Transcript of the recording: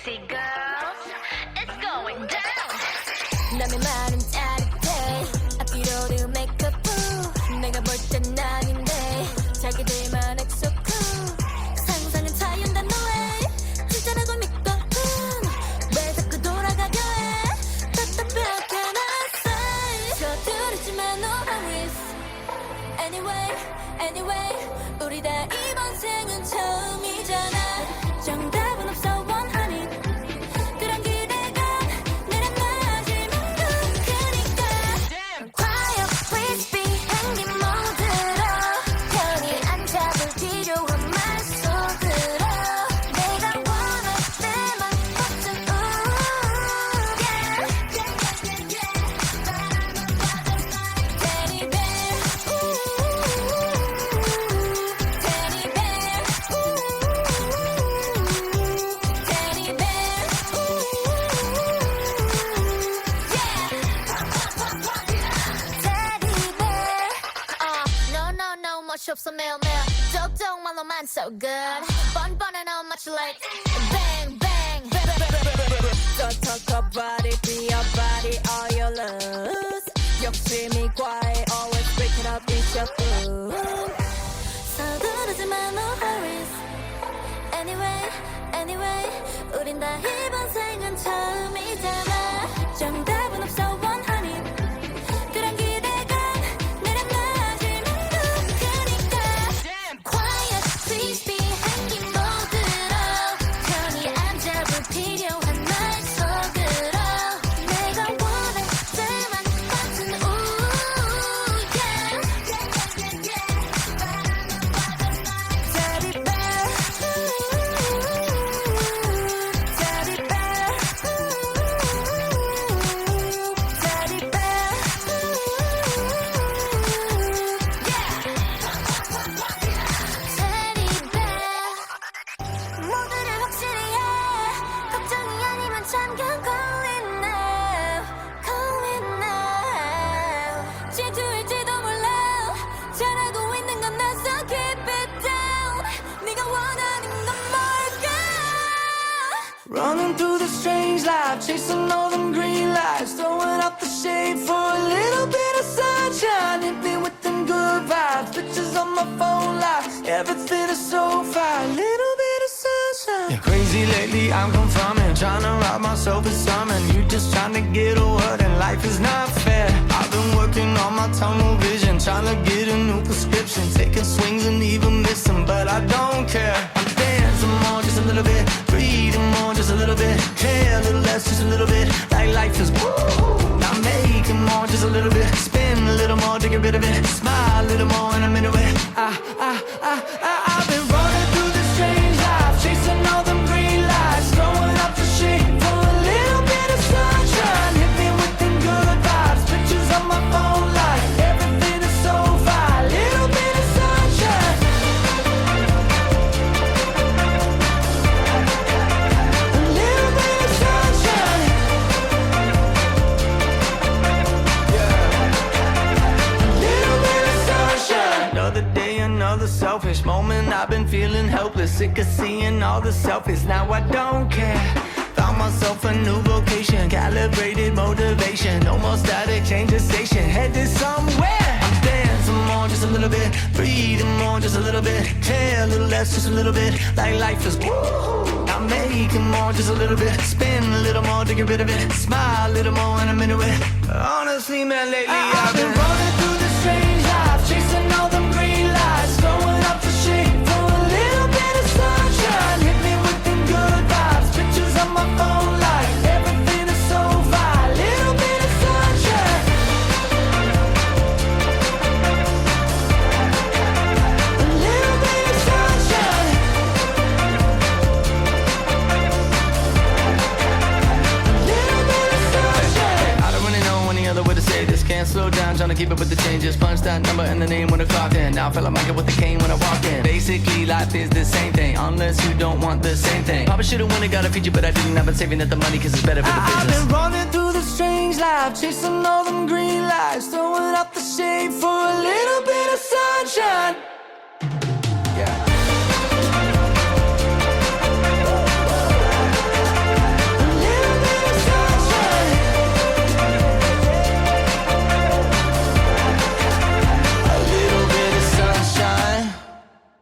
sexy girls, it's going down. 남의 말은 짜릿해 앞뒤로도 메이크업 내가 볼 땐 아닌데 자기들만 엑소 쿨 상상은 자유한다 너의 진짜라고 믿거든 왜 자꾸 돌아가려 해 답답하게 나 say 서두르지만 no hurries Anyway 우리 다 이번 생은 처음이잖아 정답은 없어 원하니 그런 기대감 내려 놔질 만큼 크니까 Quiet please be 행긴 모드로 편히 안 잡을 필요한 말 속으로 내가 원할 때만 버튼 Teddy bear Teddy bear Teddy bear Teddy bear No 멋이 없어 매일매일 쪽쪽말로만 so good 뻔뻔해 no much like bang bang So talk about it, be your body, all your love. 욕심이 과해, always break it up in your food. 서두르지만 no hurries Anyway 우린 다 이번 생은 처음이잖아 정답은 없어 원하니 그런 기대감 내려 놔질 만큼 크니까 Quiet please be 행긴 모드로 편히 안 잡을 필요한 말 속으로 내가 원할 때만 버튼 Teddy bear Teddy bear Teddy bear Teddy bear 모두를 확실히 해 걱정이 아니면 참견 call it now 질투일지도 몰라 잘하고 있는 건 나 so keep it down 네가 원하는 건 뭘까 Running through the strange life, chasing all them green lights, throwing up the shade for a little bit of sunshine. Hit me with them good vibes, pictures on my phone life, everything is so fine. Little bit of sunshine. Yeah, crazy lately, I'm confirming, trying to rob myself of something. You just trying to get a word, and life is not fair. I've been working on my tunnel vision, trying to get a new prescription, taking swings and even missing, but I don't care. I'm dancing more, just a little bit, breathing more, just a little bit, care a little less, just a little bit, like life is woo. I'm making more, just a little bit, spin a little more to get rid of it, smile a little more and I'm into it. I've been running through this strange life, chasing all them green lights, throwing up the shit for a little bit of sunshine. Hit me with them good vibes, pictures on my phone light, everything is so fine. Little bit of sunshine. A little bit of sunshine. A little bit of sunshine. Another day, another selfish moment. I've been feeling helpless, sick of seeing all the selfies. Now I don't care. Found myself a new vocation, calibrated motivation. No more static, change the station, headed somewhere. I'm dancing more, just a little bit, breathing more, just a little bit, care a little less, just a little bit, like life is woo. I'm making more, just a little bit, spin a little more to get rid of it, smile a little more and I'm into it. Honestly, man, lately I've been running through this strange life, chasing all them green lights, throwing up the shit for a little bit of sunshine. Hit me with them good vibes, pictures on my phone light, everything is so fine. Little bit of sunshine. A little bit of sunshine. A little bit of sunshine. I don't really know any other way to say this. Can't slow down, trying to keep up with the changes. Punch that number and the name when I clocked in. Now I feel like Michael with the cane when I walk in. Basically, life is the same thing, unless you don't want the same thing. Probably should've won it, got a feature, but I didn't. I've been saving up the money cause it's better for the business. I've been running through the strange life, chasing all them green lights, throwing up the shade for a little bit of sunshine.